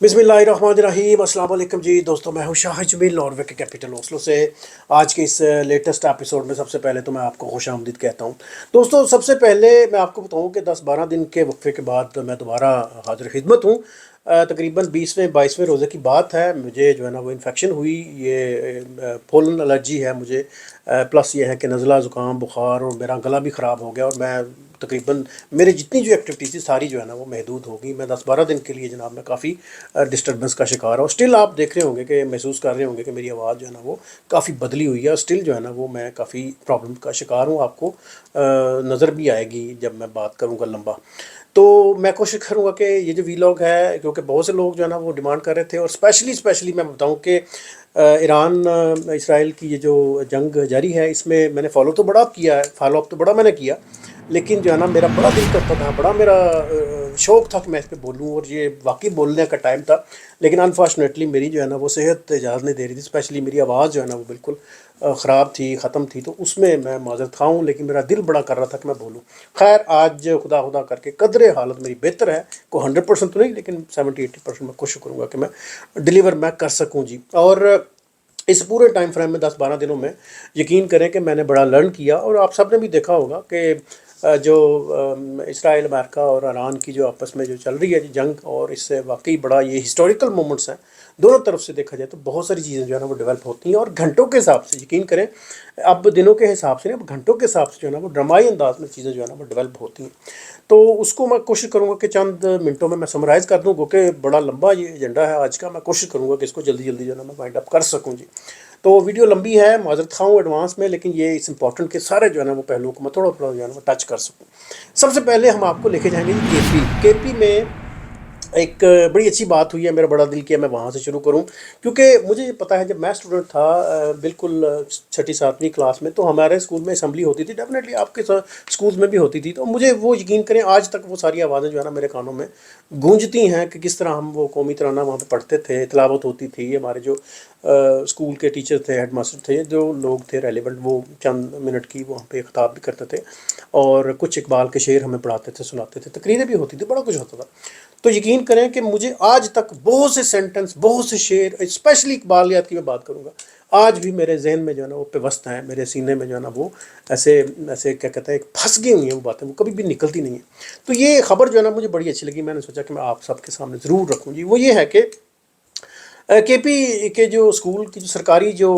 बिस्मिल्लाहिर्रहमानिर्रहीम। अस्सलाम वालेकुम जी दोस्तों, मैं हूं शाहिद जमील नॉर्वे के कैपिटल ओस्लो से। आज के इस लेटेस्ट एपिसोड में सबसे पहले तो मैं आपको खुशामदीद कहता हूं। दोस्तों, सबसे पहले मैं आपको बताऊं कि 10-12 दिन के वक्फे के बाद मैं दोबारा हाजिर खिदमत हूं। तकरीबन 20वें-22वें रोज़े की बात है। मुझे जो है ना वो इन्फेक्शन हुई, ये पोलन एलर्जी है मुझे। प्लस ये है कि नज़ला ज़ुकाम बुखार और मेरा गला भी ख़राब हो गया, और मैं तकरीबन मेरी जितनी जो एक्टिविटीज़ थी सारी जो है ना वो महदूद हो गई। मैं 10-12 दिन के लिए जनाब मैं काफ़ी डिस्टर्बेंस का शिकार हूँ। स्टिल आप देख रहे होंगे कि महसूस कर रहे होंगे कि मेरी आवाज़ जो है ना वो काफ़ी बदली हुई है, और स्टिल जो है ना वो मैं काफ़ी प्रॉब्लम का शिकार हूँ। आपको नज़र भी आएगी जब मैं बात करूँगा लंबा। तो मैं कोशिश करूँगा कि ये जो वीलॉग है, क्योंकि बहुत से लोग जो है ना वो डिमांड कर रहे थे, और स्पेशली मैं बताऊँ कि ईरान इसराइल की ये जो जंग जारी है, इसमें मैंने फॉलो अप तो बड़ा मैंने किया, लेकिन जो है ना मेरा बड़ा दिल करता था, बड़ा मेरा शौक़ था कि मैं इस पे बोलूँ, और ये वाकई बोलने का टाइम था। लेकिन अनफॉर्चुनेटली मेरी जो है ना वो सेहत इजाज़त नहीं दे रही थी। स्पेशली मेरी आवाज़ जो है ना वो बिल्कुल ख़राब थी, ख़त्म थी, तो उसमें मैं माज़रत ख़्वाह हूँ, लेकिन मेरा दिल बड़ा कर रहा था कि मैं बोलूँ। खैर, आज खुदा खुदा करके कदरे हालत मेरी बेहतर है, को 100% तो नहीं, लेकिन 70-80% मैं कोशिश करूँगा कि मैं डिलीवर मैं कर सकूँ जी। और इस पूरे टाइम फ्रेम में 10-12 दिनों में यकीन करें कि मैंने बड़ा लर्न किया। और आप सब ने भी देखा होगा कि जो इसराइल अमेरिका और ईरान की जो आपस में जो चल रही है जंग, और इससे वाकई बड़ा ये हिस्टोरिकल मोमेंट्स हैं। दोनों तरफ से देखा जाए तो बहुत सारी चीज़ें जो है ना वो डेवलप होती हैं, और घंटों के हिसाब से यकीन करें, अब दिनों के हिसाब से नहीं, अब घंटों के हिसाब से जो है ना वो ड्रामाई अंदाज में चीज़ें जो है ना वो डेवलप होती हैं। तो उसको मैं कोशिश करूँगा कि चंद मिनटों में मैं समराइज़ कर दूँ, क्योंकि बड़ा लंबा ये एजेंडा है आज का। मैं कोशिश करूँगा कि इसको जल्दी जल्दी जो है ना मैं वाइंड अप कर सकूँ जी। तो वीडियो लंबी है, माज़रत ख़्वाह हूँ एडवांस में, लेकिन ये इस इंपॉर्टेंट के सारे जो है ना वो पहलुओं को मैं थोड़ा थोड़ा जो है ना वो टच कर सकूँ। सबसे पहले हम आपको लेके जाएंगे जी केपी में। एक बड़ी अच्छी बात हुई है, मेरा बड़ा दिल किया मैं वहाँ से शुरू करूँ, क्योंकि मुझे ये पता है जब मैं स्टूडेंट था, बिल्कुल 6ठी-7वीं क्लास में, तो हमारे स्कूल में असेंबली होती थी। डेफिनेटली आपके स्कूल्स में भी होती थी। तो मुझे वो यकीन करें आज तक वो सारी आवाज़ें जो है ना मेरे कानों में गूंजती हैं कि किस तरह हम वो कौमी तराना वहाँ पे पढ़ते थे, तिलावत होती थी। हमारे जो स्कूल के टीचर थे, हेड मास्टर थे, जो लोग थे रेलिवेंट, वो चंद मिनट की वहाँ पे खिताब भी करते थे, और कुछ इकबाल के शेर हमें पढ़ाते थे, सुनाते थे, तकरीरें भी होती थी, बड़ा कुछ होता था। तो यकीन करें कि मुझे आज तक बहुत से सेंटेंस, बहुत से शेर, स्पेशली इकबालियात की मैं बात करूँगा, आज भी मेरे जहन में जो है ना वो पेवस्त हैं, मेरे सीने में जो है ना वो ऐसे ऐसे क्या कहते हैं, फंस गई हुई हैं वो बातें, वो कभी भी निकलती नहीं है। तो ये खबर जो है ना मुझे बड़ी अच्छी लगी, मैंने सोचा कि मैं आप सबके सामने ज़रूर रखूँ जी। वो ये है कि केपी के जो स्कूल की जो सरकारी जो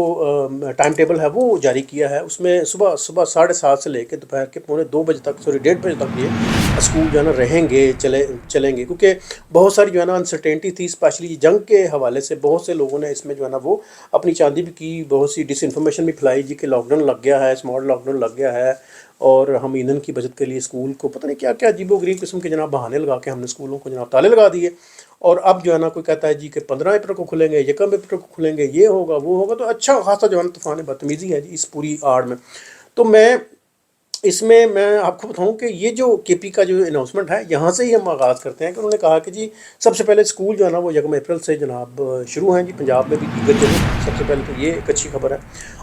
टाइम टेबल है वो जारी किया है, उसमें सुबह सुबह 7:30 से लेकर दोपहर के 1:45 तक, सॉरी 1:30 तक ये स्कूल जो है ना रहेंगे, चलेंगे, क्योंकि बहुत सारी जो है ना अनसर्टेनिटी थी, स्पेशली जंग के हवाले से। बहुत से लोगों ने इसमें जो है ना वो अपनी चांदी भी की, बहुत सी डिस इन्फॉर्मेशन भी फैलाई जी कि लॉकडाउन लग गया है, स्मॉल लॉकडाउन लग गया है, और हम ईंधन की बचत के लिए स्कूल को पता नहीं क्या क्या अजीबो-गरीब किस्म के जनाब बहाने लगा के हमने स्कूलों को जनाब ताले लगा दिए। और अब जो है ना कोई कहता है जी कि 15 अप्रैल को खुलेंगे, 1 अप्रैल को खुलेंगे, ये होगा वो होगा। तो अच्छा खासा जो है ना तूफ़ान बदतमीज़ी है जी इस पूरी आड़ में। तो मैं आपको बताऊं कि ये जो केपी का जो अनाउंसमेंट है, यहाँ से ही हम आगाज़ करते हैं कि उन्होंने कहा कि जी सबसे पहले स्कूल जो है ना वो 1 अप्रैल से जनाब शुरू हैं जी, पंजाब में भी दीगर जगह। सबसे पहले तो ये एक अच्छी खबर है।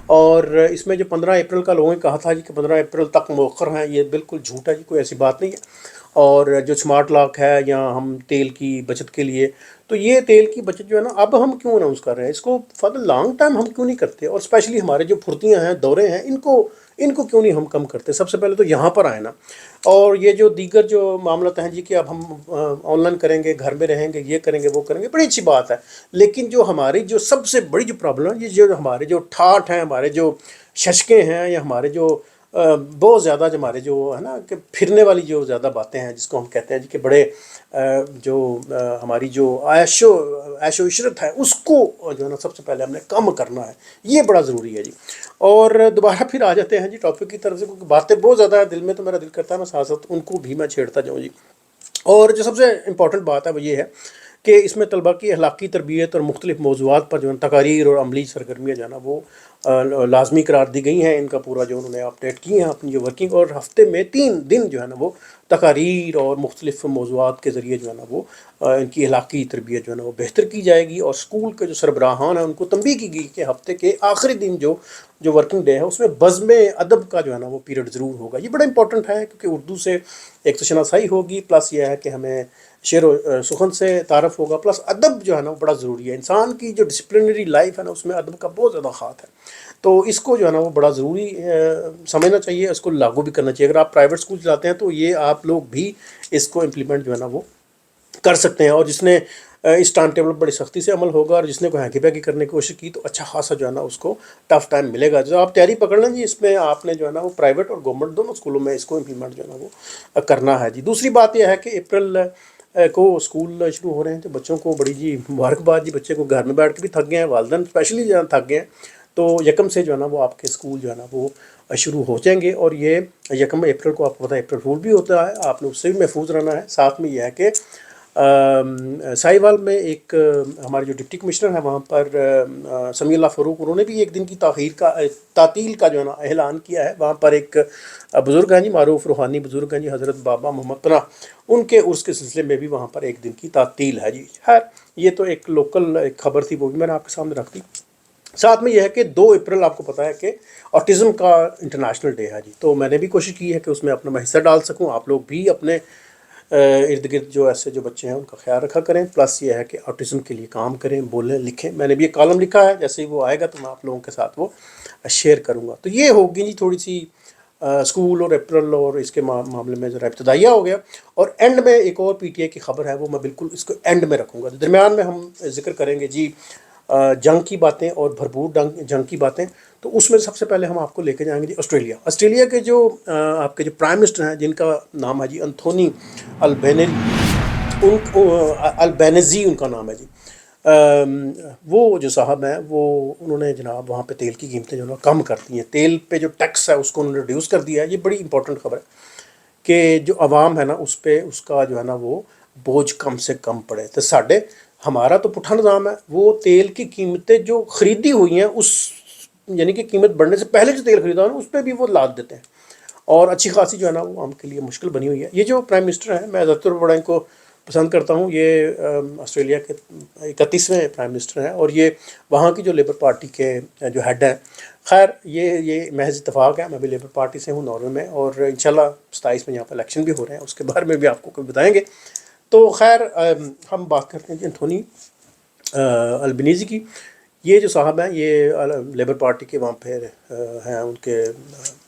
और इसमें जो 15 अप्रैल का लोगों ने कहा था जी कि 15 अप्रैल तक मौखर हैं, ये बिल्कुल झूठ है जी, कोई ऐसी बात नहीं है। और जो स्मार्ट लॉक है, या हम तेल की बचत के लिए, तो ये तेल की बचत जो है ना अब हम क्यों अनाउंस कर रहे हैं, इसको फॉर द लॉन्ग टाइम हम क्यों नहीं करते, और स्पेशली हमारे जो फुर्तियाँ हैं, दौरे हैं, इनको इनको क्यों नहीं हम कम करते। सबसे पहले तो यहाँ पर आए ना। और ये जो दीगर जो मामला हैं जी कि अब हम ऑनलाइन करेंगे, घर में रहेंगे, ये करेंगे, वो करेंगे, बड़ी अच्छी बात है। लेकिन जो हमारी जो सबसे बड़ी जो प्रॉब्लम है, ये जो हमारे जो ठाठ हैं, हमारे जो शशकें हैं, या हमारे जो बहुत ज़्यादा जो हमारे जो है ना कि फिरने वाली जो ज़्यादा बातें हैं, जिसको हम कहते हैं जी कि बड़े जो हमारी जो ऐशो इशरत है, उसको जो है ना सबसे पहले हमने कम करना है। ये बड़ा ज़रूरी है जी। और दोबारा फिर आ जाते हैं जी टॉपिक की तरफ से, क्योंकि बातें बहुत ज़्यादा है दिल में, तो मेरा दिल करता है मैं साथ साथ उनको भी मैं छेड़ता जाऊँ जी। और जो सबसे इम्पॉर्टेंट बात है वो ये है कि इसमें तलबा की अखलाकी तरबियत और मुख्तलिफ मौज़ूआत पर जो है तकारीर और अमली सरगर्मियाँ जो है ना वो लाजमी करार दी गई हैं। इनका पूरा जो उन्होंने अपडेट किए हैं अपनी जो वर्किंग, और हफ्ते में 3 दिन जो है ना वो तकारीर और मुख्तलिफ मौज़ूआत के ज़रिए जो है ना वो इनकी अखलाकी तरबियत जो है ना वो बेहतर की जाएगी। और स्कूल के जो सरबराहान हैं उनको तंबीह की गई कि हफ्ते के आखिरी दिन जो जो वर्किंग डे है उसमें बज़्म अदब का जो है ना वो पीरियड ज़रूर होगा। ये बड़ा इंपॉर्टेंट है, क्योंकि उर्दू से एक तो शनासाई होगी, प्लस ये है कि हमें शेर व सुखन से तारफ़ होगा। प्लस अदब जो है ना वो बड़ा ज़रूरी है। इंसान की जो डिसिप्लिनरी लाइफ है ना उसमें अदब का बहुत ज़्यादा हाथ है। तो इसको जो है ना वो बड़ा ज़रूरी समझना चाहिए, इसको लागू भी करना चाहिए। अगर आप प्राइवेट स्कूल चलाते हैं तो ये आप लोग भी इसको इम्प्लीमेंट जो है ना वो कर सकते हैं। और जिसने इस टाइम टेबल पर बड़ी सख्ती से अमल होगा और जिसने कोई हैकी पैकी करने की कोशिश की तो अच्छा खासा जो है ना उसको टफ टाइम मिलेगा। जो आप तैयारी पकड़ लें जी, इसमें आपने जो है ना वो प्राइवेट और गवर्नमेंट दोनों स्कूलों में इसको इम्प्लीमेंट जो है ना वो करना है जी। दूसरी बात यह है कि अप्रैल को स्कूल शुरू हो रहे हैं, तो बच्चों को बड़ी जी मुबारकबाद जी। बच्चे को घर में बैठ के भी थक गए हैं, वालिदैन स्पेशली जो है थक गए हैं। तो यकम से जो है ना वो आपके स्कूल जो है ना वो शुरू हो जाएंगे। और ये यकम अप्रैल को आपको पता है अप्रैल फूल भी होता है, आपने उससे भी महफूज रहना है। साथ में यह है कि साहिवाल में एक हमारे जो डिप्टी कमिश्नर हैं वहाँ पर समीउल्लाह फ़ारूक, उन्होंने भी एक दिन की तातील का जो है ना ऐलान किया है। वहाँ पर एक बुज़ुर्ग हैं जी, मारूफ रूहानी बुज़ुर्ग हैं जी, हज़रत बाबा मोहम्मद पनाह, उनके उर्स के सिलसिले में भी वहाँ पर एक दिन की तातील है जी। खैर ये तो एक लोकल एक खबर थी, वो भी मैंने आपके सामने रख दी। साथ में यह है कि 2 अप्रैल आपको पता है कि ऑटिज़म का इंटरनेशनल डे है जी। तो मैंने भी कोशिश की है कि उसमें अपना मैं हिस्सा डाल सकूं। आप लोग भी अपने इर्द गिर्द जो ऐसे जो बच्चे हैं उनका ख्याल रखा करें। प्लस ये है कि ऑटिज़म के लिए काम करें, बोलें, लिखें। मैंने भी एक कॉलम लिखा है, जैसे ही वो आएगा तो मैं आप लोगों के साथ वो शेयर करूँगा। तो ये होगी जी थोड़ी सी स्कूल और अप्रैल और इसके मामले में ज़रा इब्तदाइया हो गया। और एंड में एक और पीटीआई की खबर है, वो मैं बिल्कुल इसको एंड में रखूँगा। दरमियान में हम जिक्र करेंगे जी जंग की बातें और भरपूर जंग की बातें। तो उसमें सबसे पहले हम आपको लेके जाएंगे जी ऑस्ट्रेलिया। ऑस्ट्रेलिया के जो आपके जो प्राइम मिनिस्टर हैं, जिनका नाम है जी एंथोनी अल्बेनीज़ी उनका नाम है जी। वो जो साहब हैं वो उन्होंने जनाब वहाँ पे तेल की कीमतें जो है कम कर दी हैं। तेल पे जो टैक्स है उसको उन्होंने रिड्यूस कर दिया है। ये बड़ी इंपॉर्टेंट खबर है कि जो आवाम है ना उस पर उसका जो है ना वो बोझ कम से कम पड़े। तो साढ़े हमारा तो पुट्ठा निज़ाम है, वो तेल की कीमतें जो ख़रीदी हुई हैं उस यानी कि कीमत बढ़ने से पहले जो तेल ख़रीदा है उस पर भी वो लाद देते हैं। और अच्छी खासी जो है ना वो आम के लिए मुश्किल बनी हुई है। ये जो प्राइम मिनिस्टर हैं, मैं ज़्यादातर बड़ा इनको पसंद करता हूँ। ये ऑस्ट्रेलिया के 31वें प्राइम मिनिस्टर हैं और ये वहाँ की जो लेबर पार्टी के जो हेड हैं। खैर ये महज इत्तेफाक है, मैं भी लेबर पार्टी से हूँ नॉर्वे में, और इंशाल्लाह 27 में यहाँ पर इलेक्शन भी हो रहे हैं, उसके बारे में भी आपको कभी बताएंगे। तो खैर हम बात करते हैं जी एंथोनी अल्बनीज़ी की। ये जो साहब हैं ये लेबर पार्टी के वहाँ पर हैं, उनके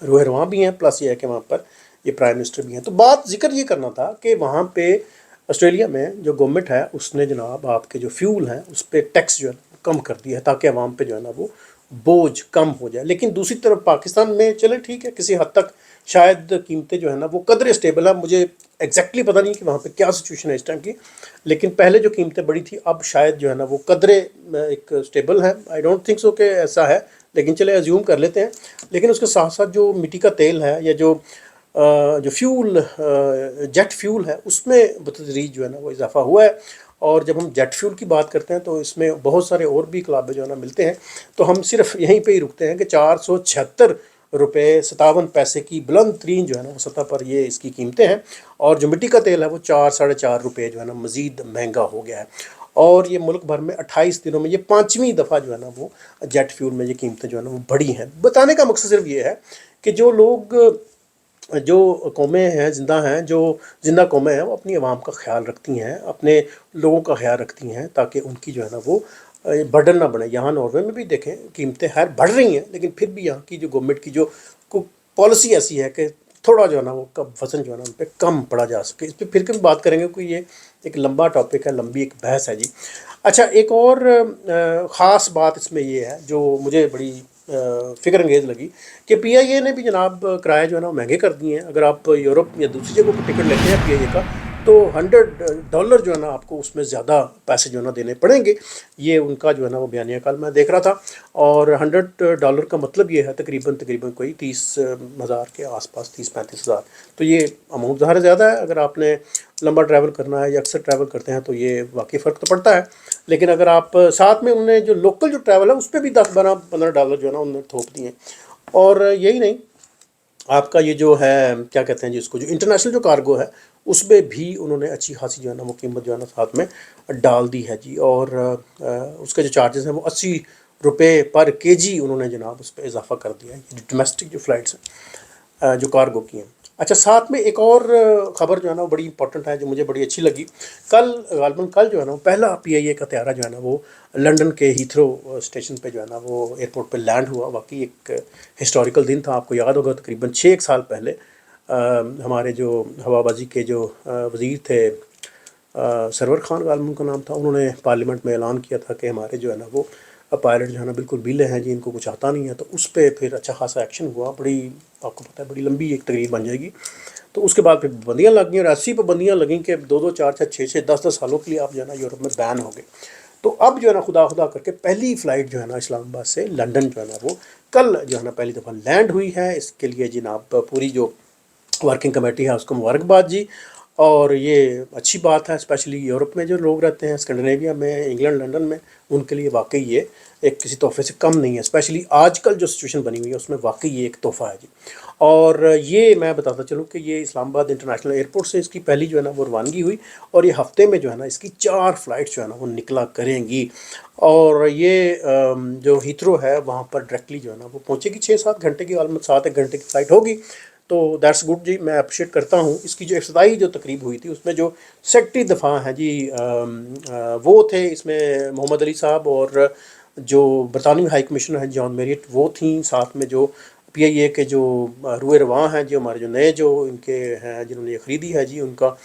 रूह रवां भी हैं। प्लस ये है कि वहाँ पर ये प्राइम मिनिस्टर भी हैं। तो बात जिक्र ये करना था कि वहाँ पे ऑस्ट्रेलिया में जो गवर्नमेंट है उसने जनाब आपके जो फ्यूल हैं उस पर टैक्स जो है कम कर दिया है, ताकि आवाम पे जो है ना वो बोझ कम हो जाए। लेकिन दूसरी तरफ पाकिस्तान में चले ठीक है, किसी हद तक शायद कीमतें जो है ना वो कदरे स्टेबल है। मुझे एग्जैक्टली पता नहीं कि वहाँ पे क्या सिचुएशन है इस टाइम की, लेकिन पहले जो कीमतें बढ़ी थी अब शायद जो है ना वो कदरे एक स्टेबल है। आई डोंट थिंक सो कि ऐसा है, लेकिन चले अज्यूम कर लेते हैं। लेकिन उसके साथ साथ जो मिट्टी का तेल है या जो फ्यूल जेट फ्यूल है उसमें बतदरीज जो है ना वो इजाफा हुआ है। और जब हम जेट फ्यूल की बात करते हैं तो इसमें बहुत सारे और भी इकलाबे जो है ना मिलते हैं। तो हम सिर्फ यहीं पे ही रुकते हैं कि 476 रुपये 57 पैसे की बुलंद तरीन जो है ना वो सतह पर ये इसकी कीमतें हैं। और जो मिट्टी का तेल है वो 4-4.5 रुपये जो है ना मज़ीद महंगा हो गया है। और ये मुल्क भर में 28 दिनों में ये 5वीं दफ़ा जो है ना वो जेट फ्यूल में ये कीमतें जो है ना वो बढ़ी हैं। बताने का मकसद सिर्फ ये है कि जो लोग जो कौमें हैं जो ज़िंदा कौमें हैं वो अपनी आवाम का ख्याल रखती हैं, अपने लोगों का ख्याल रखती हैं, ताकि उनकी जो है ना वो बर्डन ना बने। यहाँ नॉर्वे में भी देखें कीमतें खैर बढ़ रही हैं, लेकिन फिर भी यहाँ की जो गवर्नमेंट की जो पॉलिसी ऐसी है कि थोड़ा जो है ना वो वज़न जो है ना उन पर कम पड़ा जा सके। इस पर फिर कभी बात करेंगे, कोई ये एक लंबा टॉपिक है, लंबी एक बहस है जी। अच्छा, एक और ख़ास बात इसमें ये है जो मुझे बड़ी फ़िक्र अंगेज़ लगी कि पीआईए ने भी जनाब किराए जो है ना वो महंगे कर दिए हैं। अगर आप यूरोप या दूसरी जगहों पर टिकट लेते हैं पीआईए का तो $100 जो है ना आपको उसमें ज़्यादा पैसे जो है ना देने पड़ेंगे। ये उनका जो है ना वो बयानिया कल मैं देख रहा था। और $100 का मतलब ये है तकरीबन कोई 30,000 के आसपास, 30-35 हज़ार। तो ये अमाउंट ज़ाहिर ज़्यादा है। अगर आपने लंबा ट्रैवल करना है या अक्सर ट्रैवल करते हैं तो ये वाकई फ़र्क तो पड़ता है। लेकिन अगर आप साथ में उन्होंने जो लोकल जो ट्रैवल है उस पर भी $10-15 जो है ना उन्होंने थोप दिए। और यही नहीं, आपका ये जो है क्या कहते हैं जिसको जो इंटरनेशनल जो कार्गो है उस पर भी उन्होंने अच्छी खासी जो है ना वो कीमत जो है ना साथ में डाल दी है जी। और उसके जो चार्जेस हैं वो ₹80 पर केजी उन्होंने जनाब उस पर इजाफा कर दिया है। ये डोमेस्टिक जो फ़्लाइट्स हैं जो कार्गो की हैं। अच्छा, साथ में एक और खबर जो है ना वो बड़ी इंपॉर्टेंट है, जो मुझे बड़ी अच्छी लगी। कल जो है ना वो पहला PIA का त्यारा जो है ना वो लंदन के हीथ्रो स्टेशन पे जो है ना वो एयरपोर्ट पे लैंड हुआ। वाकई एक हिस्टोरिकल दिन था। आपको याद होगा तकरीबन 6 एक साल पहले हमारे जो हवाबाजी के जो वज़ीर थे, सरवर खान गालिब उनका नाम था, उन्होंने पार्लियामेंट में ऐलान किया था कि हमारे जो है ना वो पायलट जो है ना बिल्कुल बीले हैं जी, इनको कुछ आता नहीं है। तो उस पर फिर अच्छा खासा एक्शन हुआ। बड़ी, आपको पता है, बड़ी लंबी एक तकरीर बन जाएगी। तो उसके बाद फिर पाबंदियाँ लग गई और ऐसी पाबंदियाँ लगीं कि 2 2 4 4 6 6 10 10 सालों के लिए आप जो है ना यूरोप में बैन हो गए। तो अब जो है ना खुदा खुदा करके पहली फ़्लाइट जो है ना इस्लामाबाद से लंदन जो है ना वो कल जो है ना पहली दफ़ा लैंड हुई है। इसके लिए जनाब पूरी जो वर्किंग कमेटी है उसको मुबारकबाद जी। और ये अच्छी बात है, स्पेशली यूरोप में जो लोग रहते हैं, स्कैंडिनेविया में, इंग्लैंड, लंदन में, उनके लिए वाकई ये एक किसी तोहफे से कम नहीं है। स्पेशली आजकल जो सिचुएशन बनी हुई है उसमें वाकई ये एक तोहफ़ा है जी। और ये मैं बताता चलूँ कि ये इस्लामाबाद इंटरनेशनल एयरपोर्ट से इसकी पहली जो है ना वो रवानगी हुई और ये हफ्ते में जो है ना इसकी 4 फ़्लाइट्स जो है ना वो निकला करेंगी। और ये जो हीथ्रो है वहाँ पर डायरेक्टली जो है ना वो पहुँचेगी। 6 7 घंटे की, ऑलमोस्ट 7 एक घंटे की फ़्लाइट होगी। तो दैट्स गुड जी, मैं अप्रिशिएट करता हूँ। इसकी जो इफ्तिताई जो तकरीब हुई थी उसमें जो सेक्रेटरी दफ़ा हैं जी वो थे, इसमें मोहम्मद अली साहब, और जो बरतानवी हाई कमिश्नर हैं जॉन मेरिट वो थी, साथ में जो PIA के जो रुए रवां हैं जी, हमारे जो नए जो इनके हैं जिन्होंने ये ख़रीदी है जी, उनका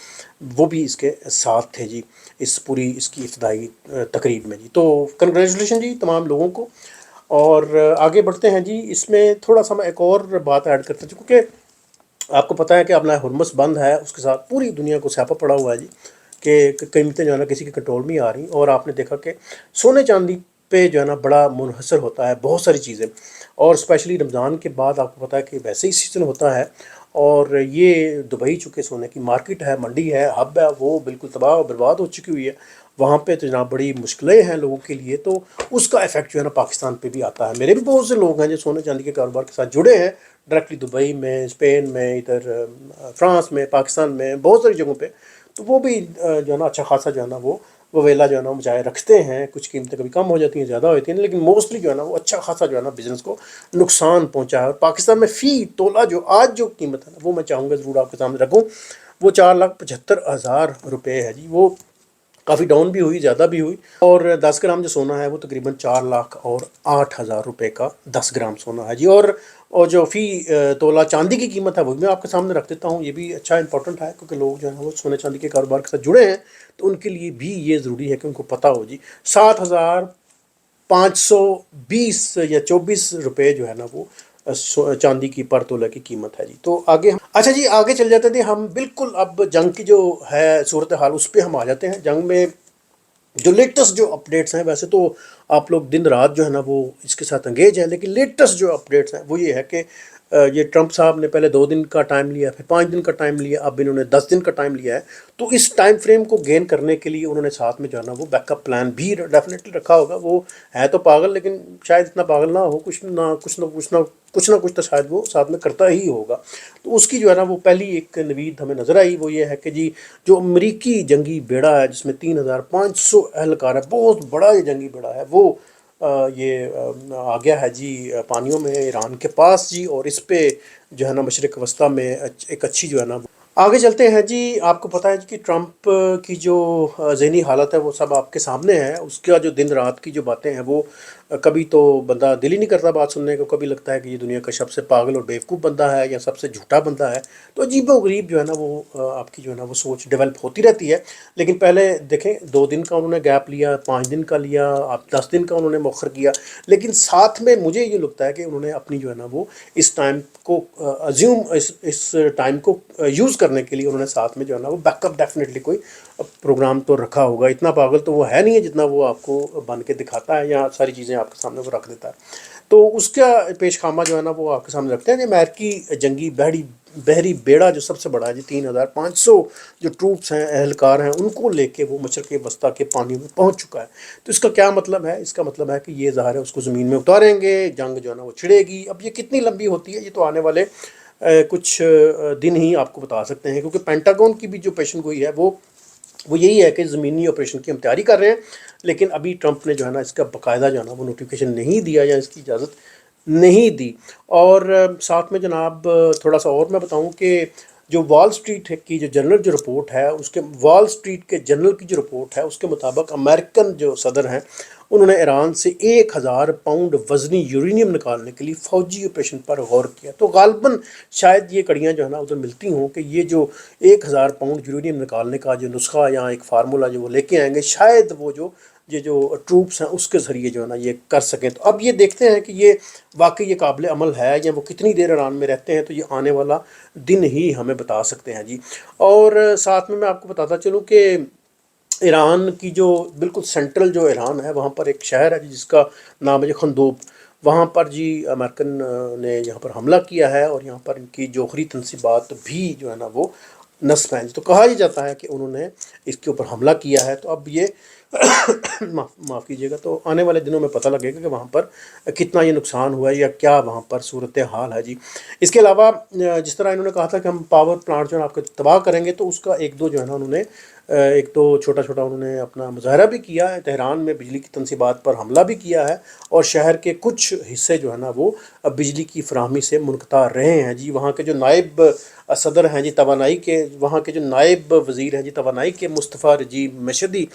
वो भी इसके साथ थे जी इस पूरी इसकी इफ्तिताई तकरीब में जी। तो कंग्रेचुलेशन जी तमाम लोगों को। और आगे बढ़ते हैं जी। इसमें थोड़ा सा मैं एक और बात ऐड करता हूँ, क्योंकि आपको पता है कि अपना हुरमुज़ बंद है, उसके साथ पूरी दुनिया को स्यापा पड़ा हुआ है जी कि कीमतें जो है ना किसी के कंट्रोल में आ रही। और आपने देखा कि सोने चांदी पे जो है ना बड़ा मुनहसर होता है बहुत सारी चीज़ें। और स्पेशली रमज़ान के बाद आपको पता है कि वैसे ही सीज़न होता है, और ये दुबई चूँकि सोने की मार्केट है, मंडी है, हब है, वो बिल्कुल तबाह और बर्बाद हो चुकी हुई है। वहाँ पे तो जनाब बड़ी मुश्किलें हैं लोगों के लिए। तो उसका इफ़ेक्ट जो है ना पाकिस्तान पे भी आता है। मेरे भी बहुत से लोग हैं जो सोने चांदी के कारोबार के साथ जुड़े हैं, डायरेक्टली दुबई में, स्पेन में, इधर फ्रांस में, पाकिस्तान में, बहुत सारी जगहों पे। तो वो भी जो है ना अच्छा खासा जो है ना वो वेला जो है ना बचाए रखते हैं। कुछ कीमतें कभी कम हो जाती हैं, ज़्यादा होती हैं, लेकिन मोस्टली जो है ना वो अच्छा खासा जो है ना बिज़नेस को नुकसान पहुंचा है। और पाकिस्तान में फ़ी तोला जो आज जो कीमत है ना वो मैं चाहूँगा ज़रूर आपके सामने रखूँ। वो 4,75,000 रुपये है जी। वो काफ़ी डाउन भी हुई, ज़्यादा भी हुई। और 10 ग्राम जो सोना है वो तकरीबन 4,08,000 रुपये का 10 ग्राम सोना है जी। और जो फ़ी तोला चांदी की कीमत है वो भी मैं आपके सामने रख देता हूँ। ये भी अच्छा इंपॉर्टेंट है, क्योंकि लोग जो है वो सोने चांदी के कारोबार के साथ जुड़े हैं, तो उनके लिए भी ये ज़रूरी है कि उनको पता हो जी। 7,520 या 24 रुपये जो है ना वो चांदी की पर तोला की कीमत है जी। तो आगे हम, अच्छा जी, आगे चल जाते थे हम। बिल्कुल अब जंग की जो है सूरत हाल उस पर हम आ जाते हैं। जंग में जो लेटेस्ट जो अपडेट्स हैं, वैसे तो आप लोग दिन रात जो है ना वो इसके साथ एंगेज हैं, लेकिन लेटेस्ट जो अपडेट्स हैं वो ये है कि ये ट्रंप साहब ने पहले 2 दिन का टाइम लिया, फिर 5 दिन का टाइम लिया, अब इन्होंने 10 दिन का टाइम लिया है। तो इस टाइम फ्रेम को गेन करने के लिए उन्होंने साथ में जो है ना वो बैकअप प्लान भी डेफिनेटली रखा होगा। वो है तो पागल, लेकिन शायद इतना पागल ना हो, कुछ ना कुछ तो शायद वो साथ में करता ही होगा। तो उसकी जो है ना वो पहली एक नवीद हमें नज़र आई, वो ये है कि जी जो अमरीकी जंगी बेड़ा है जिसमें 3,500 एहलकार है, बहुत बड़ा ये जंगी बेड़ा है, वो ये आ गया है जी पानियों में ईरान के पास जी। और इस पे जो है ना मशरिक़ वस्ता में एक अच्छी जो है ना। आगे चलते हैं जी। आपको पता है जी कि ट्रंप की जो ज़हनी हालत है वो सब आपके सामने है। उसका जो दिन रात की जो बातें हैं वो कभी तो बंदा दिल ही नहीं करता बात सुनने को, कभी लगता है कि ये दुनिया का सबसे पागल और बेवकूफ़ बंदा है या सबसे झूठा बंदा है। तो अजीबोगरीब जो है ना वो आपकी जो है ना वो सोच डेवलप होती रहती है। लेकिन पहले देखें, 2 दिन का उन्होंने गैप लिया, 5 दिन का लिया, अब 10 दिन का उन्होंने मौखर किया। लेकिन साथ में मुझे ये लगता है कि उन्होंने अपनी जो है ना वो इस टाइम को अज्यूम इस टाइम को यूज़ करने के लिए उन्होंने साथ में जो है ना वो बैकअप डेफिनेटली कोई प्रोग्राम तो रखा होगा। इतना पागल तो वो है नहीं है जितना वो आपको बन के दिखाता है या सारी चीज़ें आपके सामने वो रख देता है। तो उसका पेश खामा जो है ना वो आपके सामने रखते हैं। जो अमेरिकी जंगी बहरी बेड़ा जो सबसे बड़ा है जी, 3,500 जो ट्रूप्स हैं, एहलकार हैं, उनको लेके वो मशरक़ वस्ता के पानी में पहुंच चुका है। तो इसका क्या मतलब है? इसका मतलब है कि ये ज़ाहिर है उसको ज़मीन में उतारेंगे, जंग जो है ना वो छिड़ेगी। अब ये कितनी लंबी होती है ये तो आने वाले कुछ दिन ही आपको बता सकते हैं, क्योंकि पेंटागन की भी जो पेशन गोई है वो यही है कि ज़मीनी ऑपरेशन की हम तैयारी कर रहे हैं। लेकिन अभी ट्रंप ने जो है ना इसका बाकायदा जो है ना वो नोटिफिकेशन नहीं दिया या इसकी इजाज़त نہیں دی۔ اور ساتھ میں جناب تھوڑا سا اور میں بتاؤں کہ جو وال اسٹریٹ کی جو جنرل جو رپورٹ ہے، اس کے وال اسٹریٹ کے جنرل کی جو رپورٹ ہے اس کے مطابق امریکن جو صدر ہیں انہوں نے ایران سے 1,000 پاؤنڈ وزنی یورینیم نکالنے کے لیے فوجی آپریشن پر غور کیا۔ تو غالباً شاید یہ کڑیاں جو ہے نا ادھر ملتی ہوں کہ یہ جو 1,000 پاؤنڈ یورینیم نکالنے کا جو نسخہ یا ایک فارمولا جو وہ لے کے آئیں گے، شاید وہ جو یہ جو ٹروپس ہیں اس کے ذریعے جو ہے نا یہ کر سکیں۔ تو اب یہ دیکھتے ہیں کہ یہ واقعی یہ قابل عمل ہے یا وہ کتنی دیر ایران میں رہتے ہیں، تو یہ آنے والا دن ہی ہمیں بتا سکتے ہیں جی۔ اور ساتھ میں آپ کو بتاتا چلوں کہ ایران کی جو بالکل سینٹرل جو ایران ہے وہاں پر ایک شہر ہے جس کا نام ہے خندوب، وہاں پر جی امریکن نے یہاں پر حملہ کیا ہے اور یہاں پر ان کی جوہری تنصیبات بھی جو ہے نا وہ نصب ہیں۔ تو کہا یہ جاتا ہے کہ انہوں نے اس کے اوپر حملہ کیا ہے۔ تو اب یہ معاف کیجیے گا، تو آنے والے دنوں میں پتہ لگے گا کہ وہاں پر کتنا یہ نقصان ہوا ہے یا کیا وہاں پر صورت حال ہے جی۔ اس کے علاوہ جس طرح انہوں نے کہا تھا کہ ہم پاور پلانٹ جو ہے آپ کے تباہ کریں گے، تو اس کا ایک دو جو ہے نا انہوں نے ایک تو چھوٹا چھوٹا انہوں نے اپنا مظاہرہ بھی کیا ہے، تہران میں بجلی کی تنصیبات پر حملہ بھی کیا ہے، اور شہر کے کچھ حصے جو ہے نا وہ بجلی کی فراہمی سے منقطع رہے ہیں جی۔ وہاں کے جو نائب صدر ہیں جی توانائی کے، وہاں کے جو نائب وزیر ہیں جی توانائی کے مصطفیٰ رجیب مشہدی،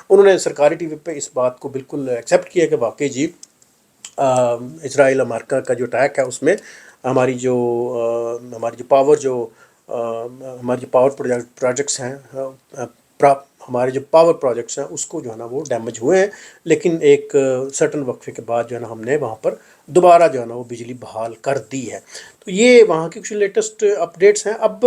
انہوں نے سرکاری ٹی وی پہ اس بات کو بالکل ایکسیپٹ کیا کہ واقعی جی اسرائیل امریکہ کا جو اٹیک ہے اس میں ہماری جو پاور پروجیکٹس ہیں، ہمارے جو پاور پروجیکٹس ہیں اس کو جو ہے نا وہ ڈیمیج ہوئے ہیں، لیکن ایک سرٹن وقفے کے بعد جو ہے نا ہم نے وہاں پر دوبارہ جو ہے نا وہ بجلی بحال کر دی ہے۔ تو یہ وہاں کی کچھ لیٹسٹ اپڈیٹس ہیں۔ اب